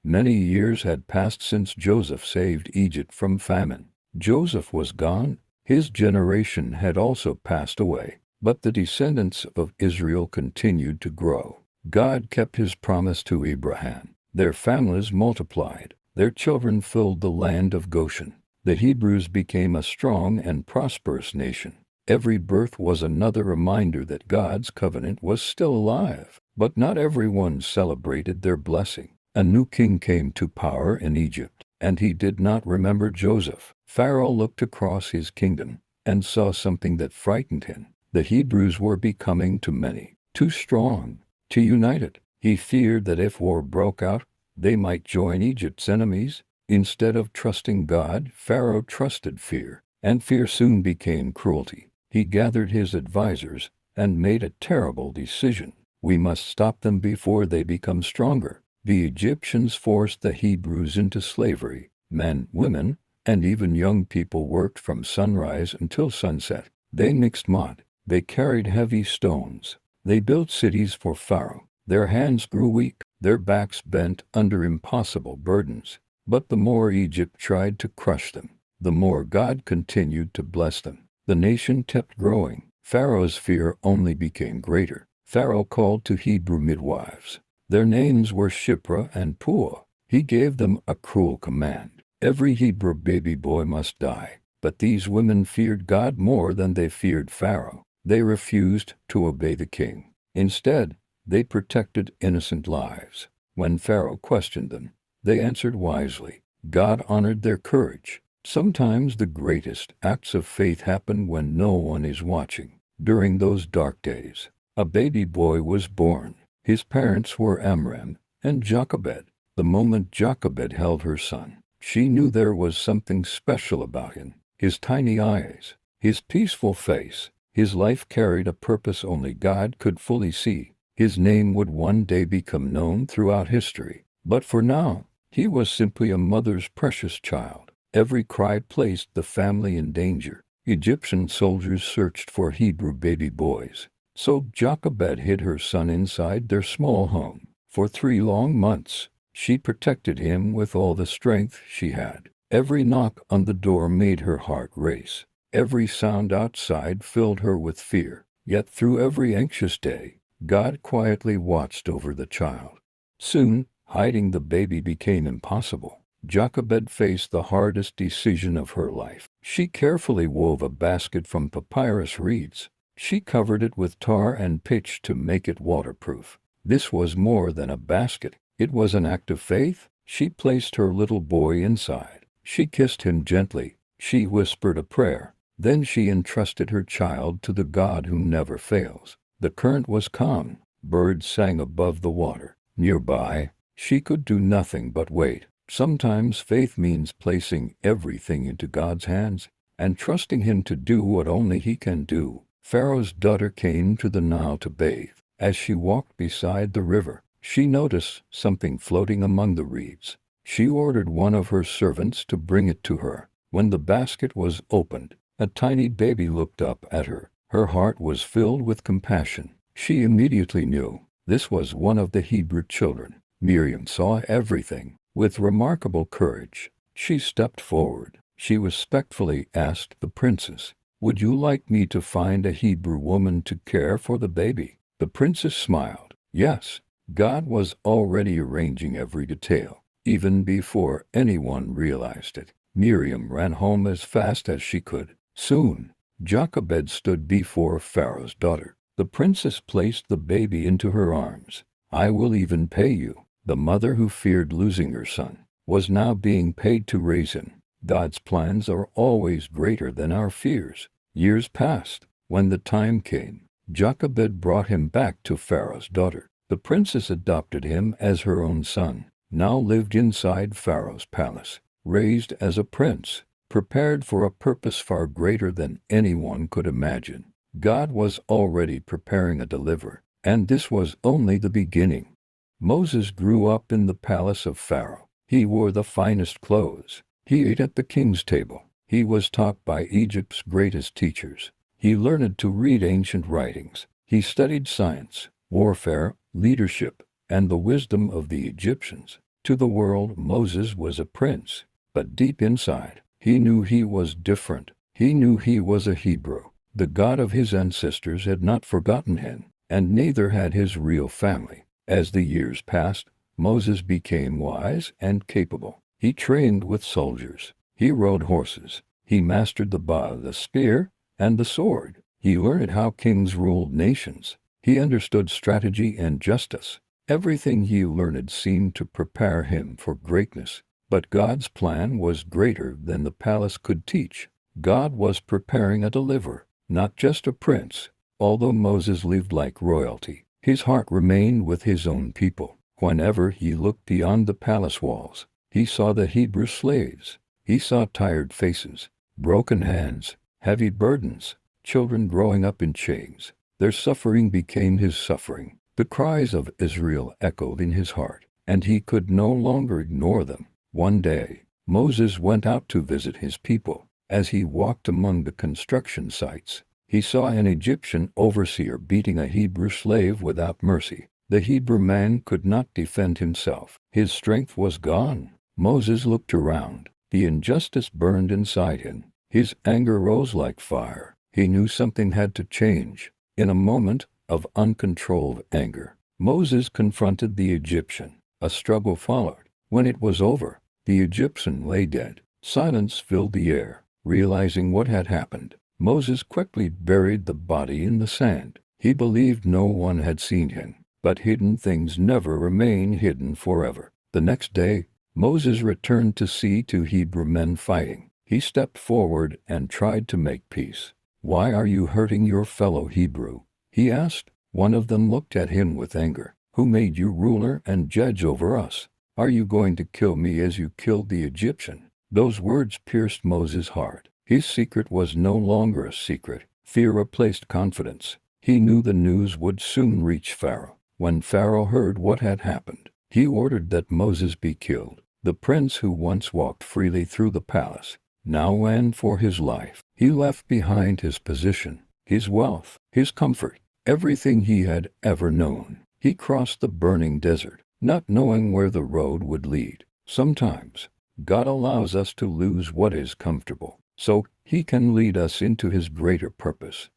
Many years had passed since Joseph saved Egypt from famine. Joseph was gone. His generation had also passed away. But the descendants of Israel continued to grow. God kept his promise to Abraham. Their families multiplied. Their children filled the land of Goshen. The Hebrews became a strong and prosperous nation. Every birth was another reminder that God's covenant was still alive. But not everyone celebrated their blessing. A new king came to power in Egypt, and he did not remember Joseph. Pharaoh looked across his kingdom and saw something that frightened him. The Hebrews were becoming too many, too strong, too united. He feared that if war broke out, they might join Egypt's enemies. Instead of trusting God, Pharaoh trusted fear, and fear soon became cruelty. He gathered his advisors and made a terrible decision. We must stop them before they become stronger. The Egyptians forced the Hebrews into slavery. Men, women, and even young people worked from sunrise until sunset. They mixed mud. They carried heavy stones. They built cities for Pharaoh. Their hands grew weak. Their backs bent under impossible burdens. But the more Egypt tried to crush them, the more God continued to bless them. The nation kept growing. Pharaoh's fear only became greater. Pharaoh called to Hebrew midwives. Their names were Shiphrah and Puah. He gave them a cruel command. Every Hebrew baby boy must die. But these women feared God more than they feared Pharaoh. They refused to obey the king. Instead, they protected innocent lives. When Pharaoh questioned them, they answered wisely. God honored their courage. Sometimes the greatest acts of faith happen when no one is watching. During those dark days, a baby boy was born. His parents were Amram and Jochebed. The moment Jochebed held her son, she knew there was something special about him. His tiny eyes, his peaceful face, his life carried a purpose only God could fully see. His name would one day become known throughout history. But for now, he was simply a mother's precious child. Every cry placed the family in danger. Egyptian soldiers searched for Hebrew baby boys. So Jochebed hid her son inside their small home. For 3 long months, she protected him with all the strength she had. Every knock on the door made her heart race. Every sound outside filled her with fear. Yet through every anxious day, God quietly watched over the child. Soon, hiding the baby became impossible. Jochebed faced the hardest decision of her life. She carefully wove a basket from papyrus reeds. She covered it with tar and pitch to make it waterproof. This was more than a basket. It was an act of faith. She placed her little boy inside. She kissed him gently. She whispered a prayer. Then she entrusted her child to the God who never fails. The current was calm. Birds sang above the water. Nearby, she could do nothing but wait. Sometimes faith means placing everything into God's hands and trusting Him to do what only He can do. Pharaoh's daughter came to the Nile to bathe. As she walked beside the river, she noticed something floating among the reeds. She ordered one of her servants to bring it to her. When the basket was opened, a tiny baby looked up at her. Her heart was filled with compassion. She immediately knew this was one of the Hebrew children. Miriam saw everything. With remarkable courage, she stepped forward. She respectfully asked the princess, "Would you like me to find a Hebrew woman to care for the baby?" The princess smiled. Yes, God was already arranging every detail. Even before anyone realized it, Miriam ran home as fast as she could. Soon, Jochebed stood before Pharaoh's daughter. The princess placed the baby into her arms. "I will even pay you." The mother who feared losing her son was now being paid to raise him. God's plans are always greater than our fears. Years passed. When the time came, Jochebed brought him back to Pharaoh's daughter. The princess adopted him as her own son. Now lived inside Pharaoh's palace, raised as a prince, prepared for a purpose far greater than anyone could imagine. God was already preparing a deliverer, and this was only the beginning. Moses grew up in the palace of Pharaoh. He wore the finest clothes. He ate at the king's table. He was taught by Egypt's greatest teachers. He learned to read ancient writings. He studied science, warfare, leadership, and the wisdom of the Egyptians. To the world, Moses was a prince, but deep inside, he knew he was different. He knew he was a Hebrew. The God of his ancestors had not forgotten him, and neither had his real family. As the years passed, Moses became wise and capable. He trained with soldiers. He rode horses. He mastered the bow, the spear, and the sword. He learned how kings ruled nations. He understood strategy and justice. Everything he learned seemed to prepare him for greatness. But God's plan was greater than the palace could teach. God was preparing a deliverer, not just a prince. Although Moses lived like royalty, his heart remained with his own people. Whenever he looked beyond the palace walls, he saw the Hebrew slaves. He saw tired faces, broken hands, heavy burdens, children growing up in chains. Their suffering became his suffering. The cries of Israel echoed in his heart, and he could no longer ignore them. One day, Moses went out to visit his people. As he walked among the construction sites, he saw an Egyptian overseer beating a Hebrew slave without mercy. The Hebrew man could not defend himself. His strength was gone. Moses looked around. The injustice burned inside him. His anger rose like fire. He knew something had to change. In a moment of uncontrolled anger, Moses confronted the Egyptian. A struggle followed. When it was over, the Egyptian lay dead. Silence filled the air. Realizing what had happened, Moses quickly buried the body in the sand. He believed no one had seen him. But hidden things never remain hidden forever. The next day, Moses returned to see two Hebrew men fighting. He stepped forward and tried to make peace. "Why are you hurting your fellow Hebrew?" he asked. One of them looked at him with anger. "Who made you ruler and judge over us? Are you going to kill me as you killed the Egyptian?" Those words pierced Moses' heart. His secret was no longer a secret. Fear replaced confidence. He knew the news would soon reach Pharaoh. When Pharaoh heard what had happened, he ordered that Moses be killed. The prince who once walked freely through the palace now ran for his life. He left behind his position, his wealth, his comfort, everything he had ever known. He crossed the burning desert, not knowing where the road would lead. Sometimes, God allows us to lose what is comfortable, so He can lead us into His greater purpose.